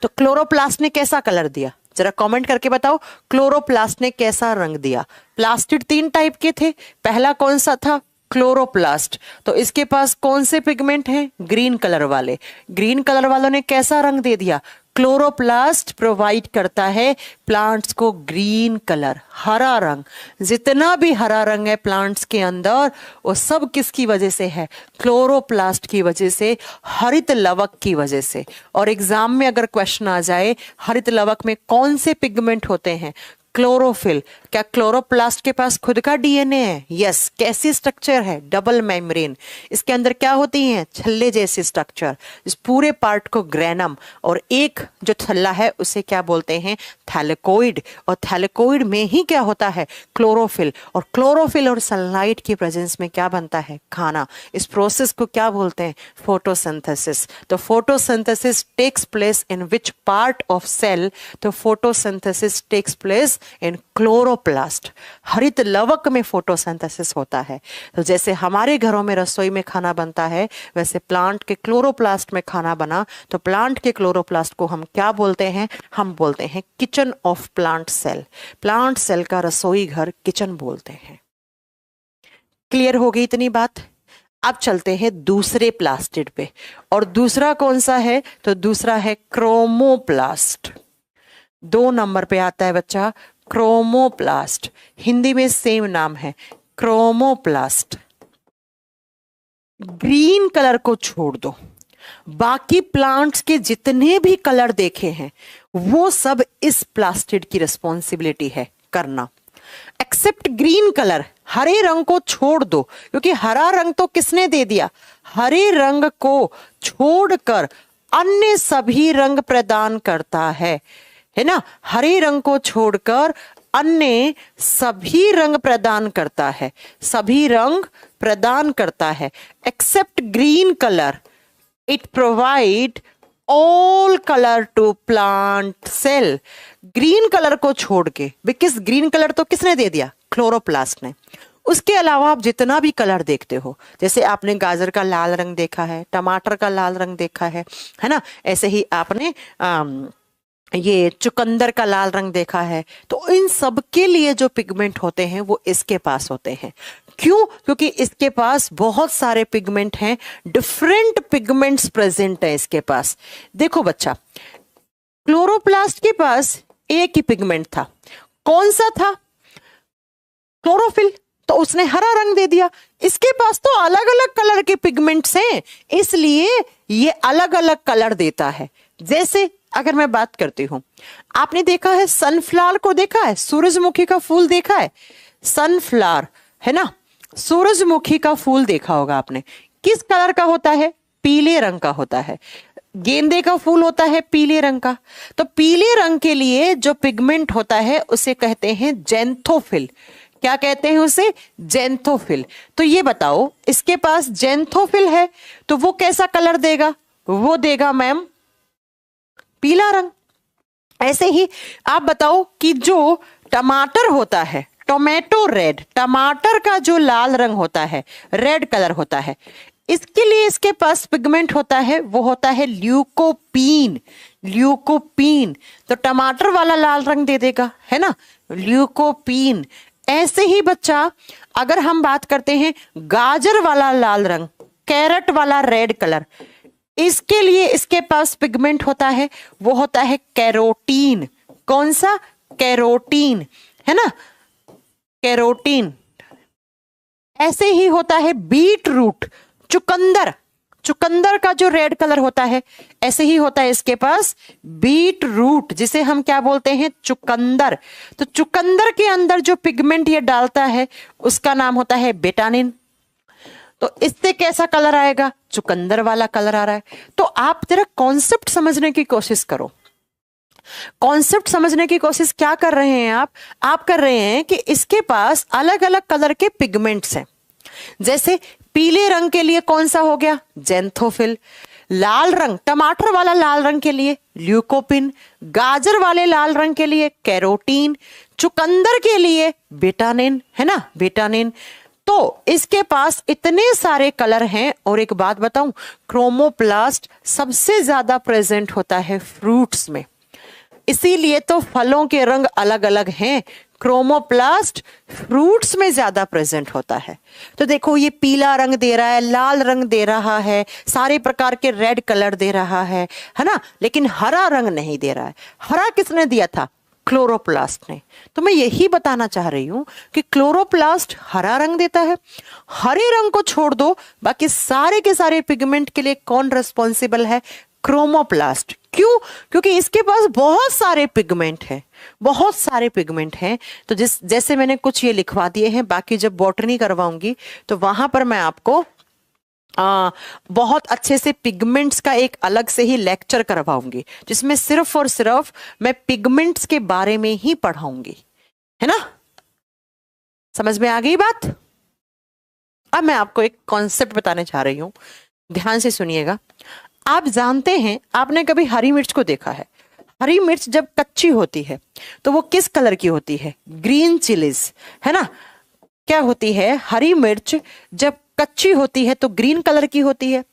तो क्लोरोप्लास्ट ने कैसा कलर दिया? जरा कमेंट करके बताओ, क्लोरोप्लास्ट ने कैसा रंग दिया? प्लास्टिड 3 टाइप के थे। पहला कौन सा था? क्लोरोप्लास्ट। तो इसके पास कौन से पिगमेंट हैं? ग्रीन कलर वाले। ग्रीन कलर वालों ने कैसा रंग दे दिया? क्लोरोप्लास्ट प्रोवाइड करता है प्लांट्स को ग्रीन कलर, हरा रंग। जितना भी हरा रंग है प्लांट्स के अंदर वो सब किसकी वजह से है? क्लोरोप्लास्ट की वजह से, हरित लवक की वजह से। और एग्जाम में अगर क्वेश्चन आ जाए हरित लवक में कौन से पिगमेंट होते हैं? क्लोरोफिल। क्या क्लोरोप्लास्ट के पास खुद का डीएनए है? यस। कैसी स्ट्रक्चर है? Double membrane. इसके अंदर क्या होती हैं? छल्ले जैसी स्ट्रक्चर। इस पूरे पार्ट को ग्रेनम, और एक जो छल्ला है उसे क्या बोलते हैं? थैलेकोइड। और थैलेकोइड में ही क्या होता है? क्लोरोफिल। और क्लोरोफिल और सनलाइट की प्रेजेंस में क्या बनता है? खाना। इस प्रोसेस को क्या बोलते हैं? फोटोसिंथेसिस। तो photosynthesis takes place in which part of cell? तो photosynthesis takes place in chloroplast. हरित लवक में फोटोसिंथेसिस होता है। तो जैसे हमारे घरों में रसोई में खाना बनता है वैसे प्लांट के क्लोरोप्लास्ट में खाना बना। तो प्लांट के क्लोरोप्लास्ट को हम क्या बोलते हैं? हम बोलते हैं kitchen of plant cell. Plant cell का रसोई घर किचन बोलते हैं। क्लियर हो गई इतनी बात? अब चलते हैं दूसरे प्लास्टिड पे। और दूसरा कौन सा है? तो दूसरा है क्रोमोप्लास्ट। 2 नंबर पे आता है बच्चा क्रोमोप्लास्ट। हिंदी में सेम नाम है क्रोमोप्लास्ट। ग्रीन कलर को छोड़ दो, बाकी प्लांट्स के जितने भी कलर देखे हैं वो सब इस प्लास्टिड की रिस्पॉन्सिबिलिटी है करना, एक्सेप्ट ग्रीन कलर। हरे रंग को छोड़ दो, क्योंकि हरा रंग तो किसने दे दिया? हरे रंग को छोड़कर अन्य सभी रंग प्रदान करता है ना? हरे रंग को छोड़कर अन्य सभी रंग प्रदान करता है, सभी रंग प्रदान करता है। Except green colour, it provide all colour to plant cell. Green colour को छोड़ के, बिकॉज ग्रीन कलर तो किसने दे दिया? क्लोरोप्लास्ट ने। उसके अलावा आप जितना भी कलर देखते हो, जैसे आपने गाजर का लाल रंग देखा है, टमाटर का लाल रंग देखा है ना? ऐसे ही आपने ये चुकंदर का लाल रंग देखा है। तो इन सब के लिए जो पिगमेंट होते हैं वो इसके पास होते हैं। क्यों? क्योंकि इसके पास बहुत सारे पिगमेंट हैं, डिफरेंट पिगमेंट्स प्रेजेंट है इसके पास। देखो बच्चा, क्लोरोप्लास्ट के पास एक ही पिगमेंट था। कौन सा था? क्लोरोफिल। तो उसने हरा रंग दे दिया। इसके पास तो अलग अलग कलर के पिगमेंट्स हैं, इसलिए ये अलग अलग कलर देता है। जैसे अगर मैं बात करती हूं, आपने देखा है सनफ्लावर को देखा है? सूरजमुखी का फूल देखा है? सनफ्लावर है ना? सूरजमुखी का फूल देखा होगा आपने। किस कलर का होता है? पीले रंग का होता है। गेंदे का फूल होता है पीले रंग का। तो पीले रंग के लिए जो पिगमेंट होता है उसे कहते हैं जेंथोफिल। क्या कहते हैं उसे? जेंथोफिल। तो ये बताओ, इसके पास जेंथोफिल है तो वो कैसा कलर देगा? वो देगा मैम पीला रंग। ऐसे ही आप बताओ कि जो टमाटर होता है, टोमेटो रेड, टमाटर का जो लाल रंग होता है, रेड कलर होता है, इसके लिए इसके पास पिगमेंट होता है, वो होता है ल्यूकोपीन। ल्यूकोपीन। तो टमाटर वाला लाल रंग दे देगा, है ना? ल्यूकोपीन। ऐसे ही बच्चा अगर हम बात करते हैं गाजर वाला लाल रंग, कैरेट वाला रेड कलर, इसके लिए इसके पास पिगमेंट होता है, वो होता है कैरोटीन। कौन सा? कैरोटीन, है ना? कैरोटीन। ऐसे ही होता है बीट रूट, चुकंदर। चुकंदर का जो रेड कलर होता है, ऐसे ही होता है इसके पास बीट रूट, जिसे हम क्या बोलते हैं? चुकंदर। तो चुकंदर के अंदर जो पिगमेंट ये डालता है उसका नाम होता है बेटानिन। तो इससे कैसा कलर आएगा? चुकंदर वाला कलर आ रहा है। तो आप जरा कॉन्सेप्ट समझने की कोशिश करो। कॉन्सेप्ट समझने की कोशिश क्या कर रहे हैं आप कर रहे हैं कि इसके पास अलग अलग कलर के पिगमेंट्स हैं। जैसे पीले रंग के लिए कौन सा हो गया? जेंथोफिल। लाल रंग, टमाटर वाला लाल रंग के लिए ल्यूकोपिन। गाजर वाले लाल रंग के लिए कैरोटीन। चुकंदर के लिए बेटानिन, है ना? बेटानिन। तो इसके पास इतने सारे कलर हैं। और एक बात बताऊं, क्रोमोप्लास्ट सबसे ज्यादा प्रेजेंट होता है फ्रूट्स में। इसीलिए तो फलों के रंग अलग अलग हैं, क्रोमोप्लास्ट फ्रूट्स में ज्यादा प्रेजेंट होता है। तो देखो ये पीला रंग दे रहा है, लाल रंग दे रहा है, सारे प्रकार के रेड कलर दे रहा है ना, लेकिन हरा रंग नहीं दे रहा है। हरा किसने दिया था? क्लोरोप्लास्ट ने। तो मैं यही बताना चाह रही हूं कि क्लोरोप्लास्ट हरा रंग देता है। हरे रंग को छोड़ दो, बाकी सारे के सारे पिगमेंट के लिए कौन रिस्पॉन्सिबल है? क्रोमोप्लास्ट। क्यों? क्योंकि इसके पास बहुत सारे पिगमेंट हैं, बहुत सारे पिगमेंट हैं। तो जैसे मैंने कुछ ये लिखवा दिए हैं, बाकी जब बॉटनी करवाऊंगी तो वहां पर मैं आपको बहुत अच्छे से पिगमेंट्स का एक अलग से ही लेक्चर करवाऊंगी, जिसमें सिर्फ और सिर्फ मैं पिगमेंट्स के बारे में ही पढ़ाऊंगी, है ना? समझ में आ गई बात? अब मैं आपको एक कॉन्सेप्ट बताने जा रही हूं, ध्यान से सुनिएगा। आप जानते हैं, आपने कभी हरी मिर्च को देखा है? हरी मिर्च जब कच्ची होती है तो वो किस कलर की होती है? ग्रीन चिलीज, है ना? क्या होती है? हरी मिर्च जब कच्ची होती है तो ग्रीन कलर की होती है,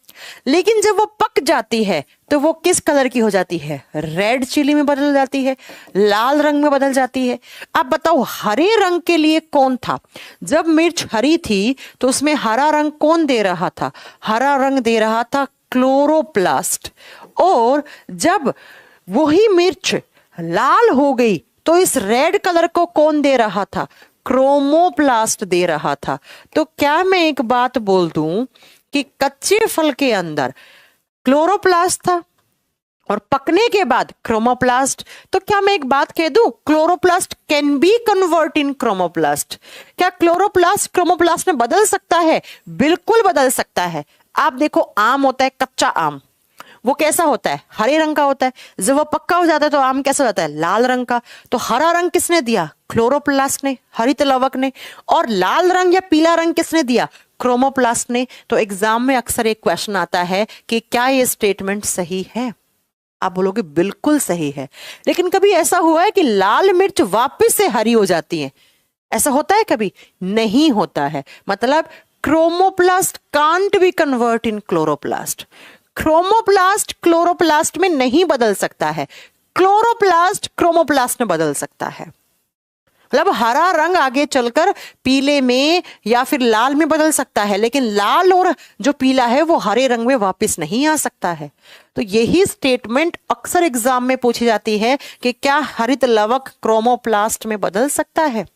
लेकिन जब वो पक जाती है तो वो किस कलर की हो जाती है? रेड चिली में बदल जाती है, लाल रंग में बदल जाती है। अब बताओ हरे रंग के लिए कौन था? जब मिर्च हरी थी तो उसमें हरा रंग कौन दे रहा था? हरा रंग दे रहा था क्लोरोप्लास्ट। और जब वही मिर्च लाल हो गई तो इस रेड कलर को कौन दे रहा था? क्रोमोप्लास्ट दे रहा था। तो क्या मैं एक बात बोल दूं कि कच्चे फल के अंदर क्लोरोप्लास्ट था और पकने के बाद क्रोमोप्लास्ट? तो क्या मैं एक बात कह दूं, chloroplast can be convert in chromoplast. क्या क्लोरोप्लास्ट क्रोमोप्लास्ट में बदल सकता है? बिल्कुल बदल सकता है। आप देखो, आम होता है, कच्चा आम, वो कैसा होता है? हरे रंग का होता है। जब वो पक्का हो जाता है तो आम कैसा होता है? लाल रंग का। तो हरा रंग किसने दिया? क्लोरोप्लास्ट ने, हरित लवक ने। और लाल रंग या पीला रंग किसने दिया? क्रोमोप्लास्ट ने। तो एग्जाम में अक्सर एक क्वेश्चन आता है कि क्या ये स्टेटमेंट सही है? आप बोलोगे बिल्कुल सही है। लेकिन कभी ऐसा हुआ है कि लाल मिर्च वापस से हरी हो जाती है? ऐसा होता है कभी? नहीं होता है। मतलब chromoplast can't be convert in chloroplast. Chromoplast chloroplast में नहीं बदल सकता है, क्लोरोप्लास्ट क्रोमोप्लास्ट में बदल सकता है। मतलब हरा रंग आगे चलकर पीले में या फिर लाल में बदल सकता है, लेकिन लाल और जो पीला है वो हरे रंग में वापस नहीं आ सकता है। तो यही स्टेटमेंट अक्सर एग्जाम में पूछी जाती है कि क्या हरित लवक क्रोमोप्लास्ट में बदल सकता है?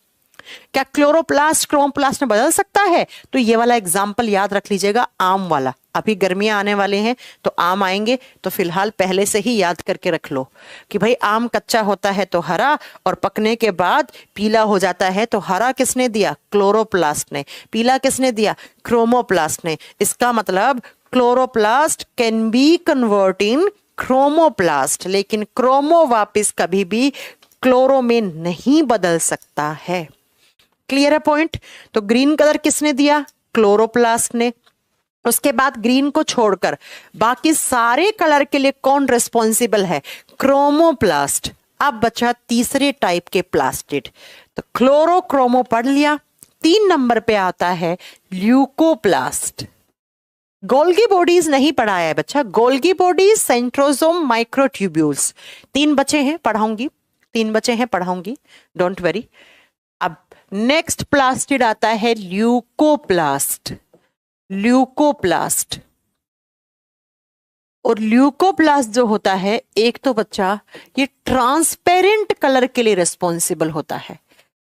क्या क्लोरोप्लास्ट क्रोमोप्लास्ट में बदल सकता है? तो ये वाला एग्जाम्पल याद रख लीजिएगा, आम वाला। अभी गर्मियां आने वाले हैं तो आम आएंगे, तो फिलहाल पहले से ही याद करके रख लो कि भाई आम कच्चा होता है तो हरा, और पकने के बाद पीला हो जाता है तो हरा किसने दिया? क्लोरोप्लास्ट ने। पीला किसने दिया? क्रोमोप्लास्ट ने। इसका मतलब chloroplast can be convert in chromoplast, लेकिन क्रोमो वापिस कभी भी क्लोरो में नहीं बदल सकता है। क्लियर है पॉइंट? तो ग्रीन कलर किसने दिया? क्लोरोप्लास्ट ने। उसके बाद ग्रीन को छोड़कर बाकी सारे कलर के लिए कौन रिस्पॉन्सिबल है? क्रोमोप्लास्ट। अब बचा तीसरे टाइप के प्लास्टिड। तो क्लोरो क्रोमो पढ़ लिया। 3 नंबर पे आता है ल्यूकोप्लास्ट। गोल्गी बॉडीज नहीं पढ़ाया है बच्चा, गोल्गी बॉडीज, सेंट्रोसोम, माइक्रोट्यूब्यूल्स। 3 बचे हैं, पढ़ाऊंगी। 3 बचे हैं, पढ़ाऊंगी, डोंट वरी। अब नेक्स्ट प्लास्टिड आता है ल्यूकोप्लास्ट। ल्यूकोप्लास्ट। और ल्यूकोप्लास्ट जो होता है, एक तो बच्चा ये ट्रांसपेरेंट कलर के लिए रिस्पॉन्सिबल होता है।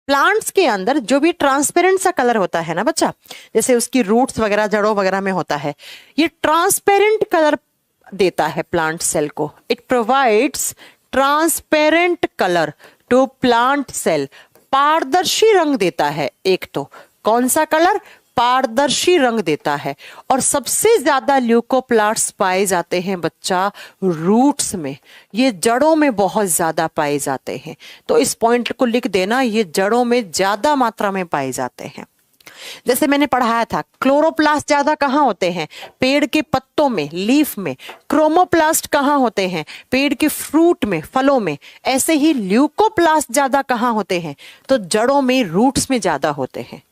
प्लांट्स के अंदर जो भी ट्रांसपेरेंट सा कलर होता है ना बच्चा, जैसे उसकी रूट्स वगैरह, जड़ों वगैरह में होता है, ये ट्रांसपेरेंट कलर देता है प्लांट सेल को। It provides transparent colour to plant cell. पारदर्शी रंग देता है एक तो। कौन सा कलर? पारदर्शी रंग देता है। और सबसे ज्यादा ल्यूकोप्लास्ट्स पाए जाते हैं बच्चा रूट्स में, ये जड़ों में बहुत ज्यादा पाए जाते हैं। तो इस पॉइंट को लिख देना, ये जड़ों में ज्यादा मात्रा में पाए जाते हैं। जैसे मैंने पढ़ाया था, क्लोरोप्लास्ट ज्यादा कहां होते हैं? पेड़ के पत्तों में, लीफ में। क्रोमोप्लास्ट कहां होते हैं? पेड़ के फ्रूट में, फलों में। ऐसे ही ल्यूकोप्लास्ट ज्यादा कहां होते हैं? तो जड़ों में, रूट्स में ज्यादा होते हैं।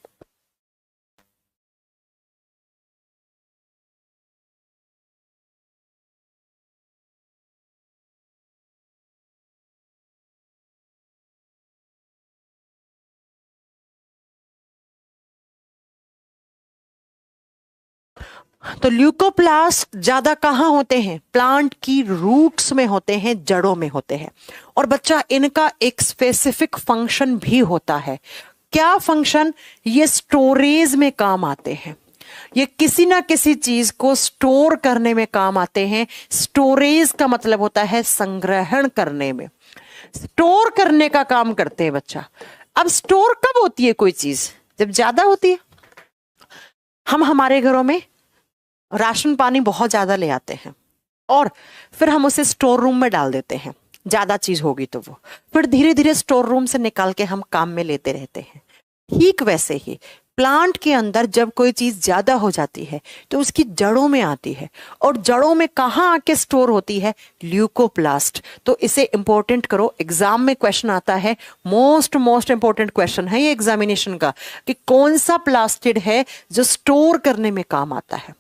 तो ल्यूकोप्लास्ट ज्यादा कहाँ होते हैं? प्लांट की रूट्स में होते हैं, जड़ों में होते हैं। और बच्चा इनका एक स्पेसिफिक फंक्शन भी होता है। क्या फंक्शन? ये स्टोरेज में काम आते हैं। ये किसी ना किसी चीज को स्टोर करने में काम आते हैं। स्टोरेज का मतलब होता है संग्रहण करने में, स्टोर करने का काम करते हैं बच्चा। अब स्टोर कब होती है कोई चीज? जब ज्यादा होती है। हम हमारे घरों में राशन पानी बहुत ज्यादा ले आते हैं और फिर हम उसे स्टोर रूम में डाल देते हैं, ज्यादा चीज होगी तो वो फिर धीरे धीरे स्टोर रूम से निकाल के हम काम में लेते रहते हैं। ठीक वैसे ही प्लांट के अंदर जब कोई चीज ज्यादा हो जाती है तो उसकी जड़ों में आती है, और जड़ों में कहाँ आके स्टोर होती है? ल्यूकोप्लास्ट। तो इसे इंपॉर्टेंट करो, एग्जाम में क्वेश्चन आता है, मोस्ट इंपॉर्टेंट क्वेश्चन है ये एग्जामिनेशन का, कि कौन सा प्लास्टिड है जो स्टोर करने में काम आता है,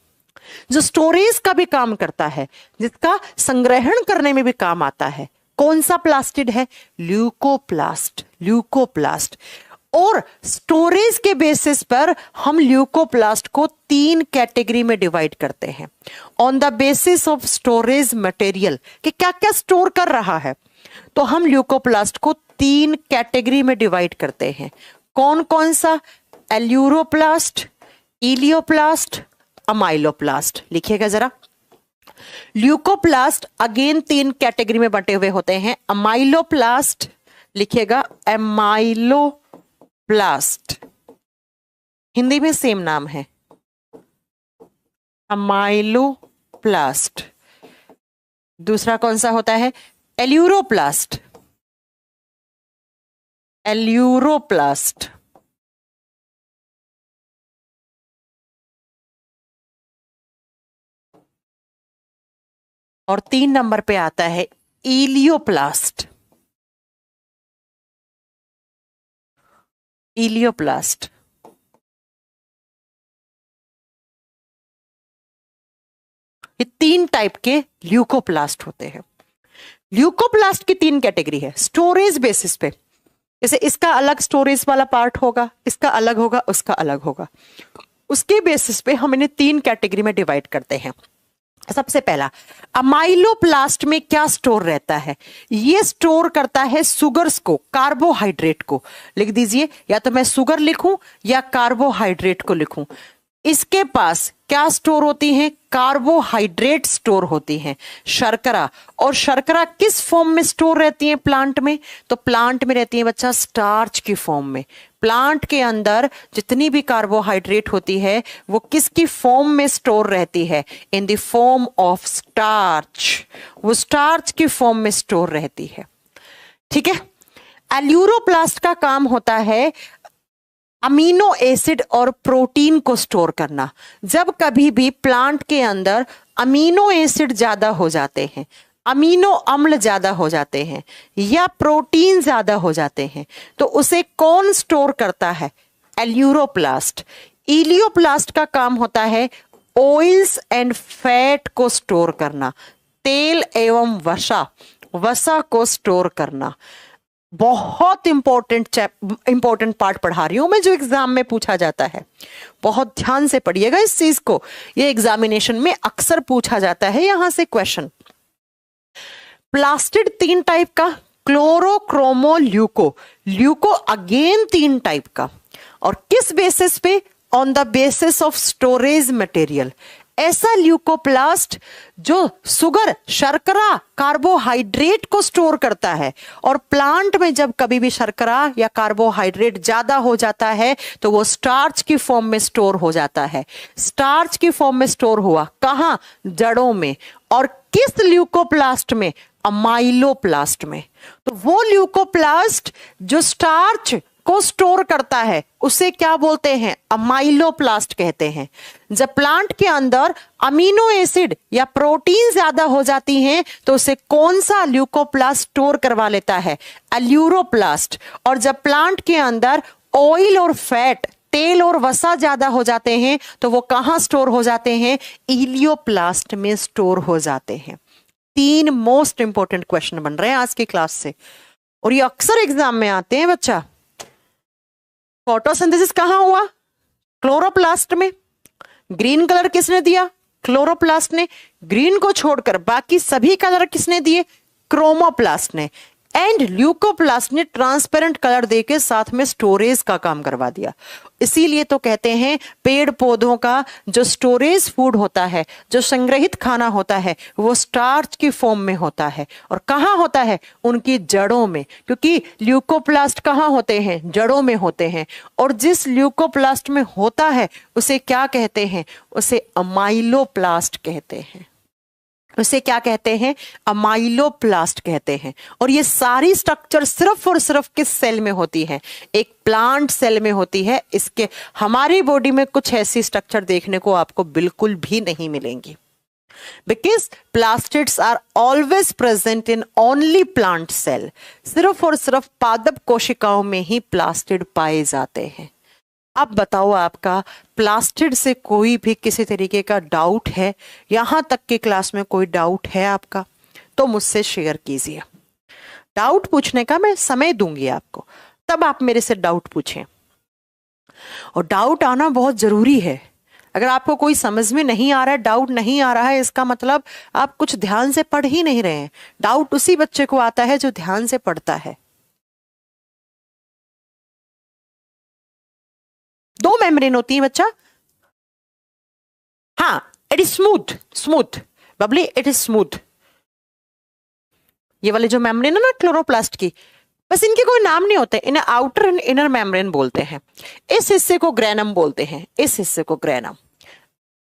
जो स्टोरेज का भी काम करता है, जिसका संग्रहण करने में भी काम आता है। कौन सा प्लास्टिड है? ल्यूकोप्लास्ट। ल्यूकोप्लास्ट। और स्टोरेज के बेसिस पर हम ल्यूकोप्लास्ट को 3 कैटेगरी में डिवाइड करते हैं, on the basis of storage material, कि क्या क्या स्टोर कर रहा है। तो हम ल्यूकोप्लास्ट को 3 कैटेगरी में डिवाइड करते हैं। कौन कौन सा? Aleuroplast, elaioplast, amyloplast. लिखिएगा जरा। ल्यूकोप्लास्ट अगेन 3 कैटेगरी में बंटे हुए होते हैं। अमाइलोप्लास्ट, लिखिएगा अमाइलोप्लास्ट, हिंदी में सेम नाम है, अमाइलोप्लास्ट। दूसरा कौन सा होता है? एल्यूरोप्लास्ट। एल्यूरोप्लास्ट। और 3 नंबर पे आता है इलियोप्लास्ट। इलियोप्लास्ट। ये 3 टाइप के ल्यूकोप्लास्ट होते हैं। ल्यूकोप्लास्ट की 3 कैटेगरी है स्टोरेज बेसिस पे। जैसे इसका अलग स्टोरेज वाला पार्ट होगा, इसका अलग होगा, उसका अलग होगा। उसके बेसिस पे हम इन्हें 3 कैटेगरी में डिवाइड करते हैं। सबसे पहला, अमाइलोप्लास्ट में क्या स्टोर रहता है? ये स्टोर करता है सुगर्स को, कार्बोहाइड्रेट को। लिख दीजिए, या तो मैं शुगर लिखूं या कार्बोहाइड्रेट को लिखूं। इसके पास क्या स्टोर होती हैं? कार्बोहाइड्रेट स्टोर होती हैं, शर्करा। और शर्करा किस फॉर्म में स्टोर रहती है प्लांट में? तो प्लांट में रहती है बच्चा स्टार्च की फॉर्म में। प्लांट के अंदर जितनी भी कार्बोहाइड्रेट होती है वो किसकी फॉर्म में स्टोर रहती है? In the form of starch. वो स्टार्च की फॉर्म में स्टोर रहती है। ठीक है। एल्यूरोप्लास्ट का काम होता है अमीनो एसिड और प्रोटीन को स्टोर करना। जब कभी भी प्लांट के अंदर अमीनो एसिड ज्यादा हो जाते हैं, अमीनो अम्ल ज्यादा हो जाते हैं, या प्रोटीन ज्यादा हो जाते हैं, तो उसे कौन स्टोर करता है? एल्यूरोप्लास्ट। इलियोप्लास्ट का काम होता है ऑयल्स एंड फैट को स्टोर करना, तेल एवं वसा को स्टोर करना। बहुत इंपॉर्टेंट पार्ट पढ़ा रही हूं मैं, जो एग्जाम में पूछा जाता है। बहुत ध्यान से पढ़िएगा इस चीज को, ये एग्जामिनेशन में अक्सर पूछा जाता है यहां से क्वेश्चन। प्लास्टिड 3 टाइप का, क्लोरोक्रोमो ल्यूको। ल्यूको अगेन 3 टाइप का। और किस बेसिस पे? On the basis of storage material. ऐसा ल्यूकोप्लास्ट जो शुगर, शर्करा, कार्बोहाइड्रेट को स्टोर करता है। और प्लांट में जब कभी भी शर्करा या कार्बोहाइड्रेट ज्यादा हो जाता है तो वो स्टार्च की फॉर्म में स्टोर हो जाता है। स्टार्च की फॉर्म में स्टोर हुआ कहां? जड़ों में। और किस ल्यूकोप्लास्ट में? अमाइलोप्लास्ट में। तो वो ल्यूकोप्लास्ट जो स्टार्च को स्टोर करता है उसे क्या बोलते हैं? अमाइलोप्लास्ट कहते हैं। जब प्लांट के अंदर अमीनो एसिड या प्रोटीन ज्यादा हो जाती हैं तो उसे कौन सा ल्यूकोप्लास्ट स्टोर करवा लेता है? एल्यूरोप्लास्ट। और जब प्लांट के अंदर ऑयल और फैट, तेल और वसा ज्यादा हो जाते हैं तो वो कहां स्टोर हो जाते हैं? इलियोप्लास्ट में स्टोर हो जाते हैं। 3 मोस्ट इंपॉर्टेंट क्वेश्चन बन रहे हैं आज की क्लास से, और ये अक्सर एग्जाम में आते हैं बच्चा। फोटोसिंथेसिस कहां हुआ? क्लोरोप्लास्ट में। ग्रीन कलर किसने दिया? क्लोरोप्लास्ट ने। ग्रीन को छोड़कर बाकी सभी कलर किसने दिए? क्रोमोप्लास्ट ने। एंड ल्यूकोप्लास्ट ने ट्रांसपेरेंट कलर देके साथ में स्टोरेज का काम करवा दिया। इसीलिए तो कहते हैं पेड़ पौधों का जो स्टोरेज फूड होता है, जो संग्रहित खाना होता है, वो स्टार्च की फॉर्म में होता है। और कहाँ होता है? उनकी जड़ों में, क्योंकि ल्यूकोप्लास्ट कहाँ होते हैं? जड़ों में होते हैं। और जिस ल्यूकोप्लास्ट में होता है उसे क्या कहते हैं? उसे अमाइलोप्लास्ट कहते हैं। उसे क्या कहते हैं? अमाइलोप्लास्ट कहते हैं। और ये सारी स्ट्रक्चर सिर्फ और सिर्फ किस सेल में होती है? एक प्लांट सेल में होती है। इसके हमारी बॉडी में कुछ ऐसी स्ट्रक्चर देखने को आपको बिल्कुल भी नहीं मिलेंगी, because plastids are always present in only plant cell. सिर्फ और सिर्फ पादप कोशिकाओं में ही प्लास्टिड पाए जाते हैं। अब बताओ, आपका प्लास्टिड से कोई भी किसी तरीके का डाउट है? यहां तक की क्लास में कोई डाउट है आपका तो मुझसे शेयर कीजिए। डाउट पूछने का मैं समय दूंगी आपको, तब आप मेरे से डाउट पूछें। और डाउट आना बहुत जरूरी है। अगर आपको कोई समझ में नहीं आ रहा है, डाउट नहीं आ रहा है, इसका मतलब आप कुछ ध्यान से पढ़ ही नहीं रहे हैं। डाउट उसी बच्चे को आता है जो ध्यान से पढ़ता है। दो मेम्ब्रेन होती है बच्चा। हाँ, it is smooth. Smooth Babli, it is smooth. ये वाले जो मेम्ब्रेन है ना क्लोरोप्लास्ट की, बस इनके कोई नाम नहीं होते। इन्हें आउटर एंड इनर मेम्ब्रेन बोलते हैं। इस हिस्से को ग्रेनम बोलते हैं, इस हिस्से को ग्रेनम।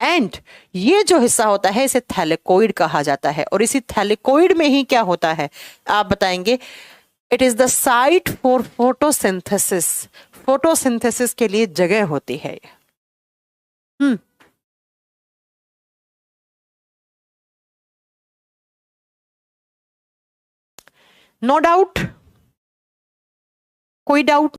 एंड ये जो हिस्सा होता है इसे थैलेकोइड कहा जाता है। और इसी थैलेकोइड में ही क्या होता है आप बताएंगे? It is the site for photosynthesis. Photosynthesis के लिए जगह होती है। No doubt? कोई डाउट?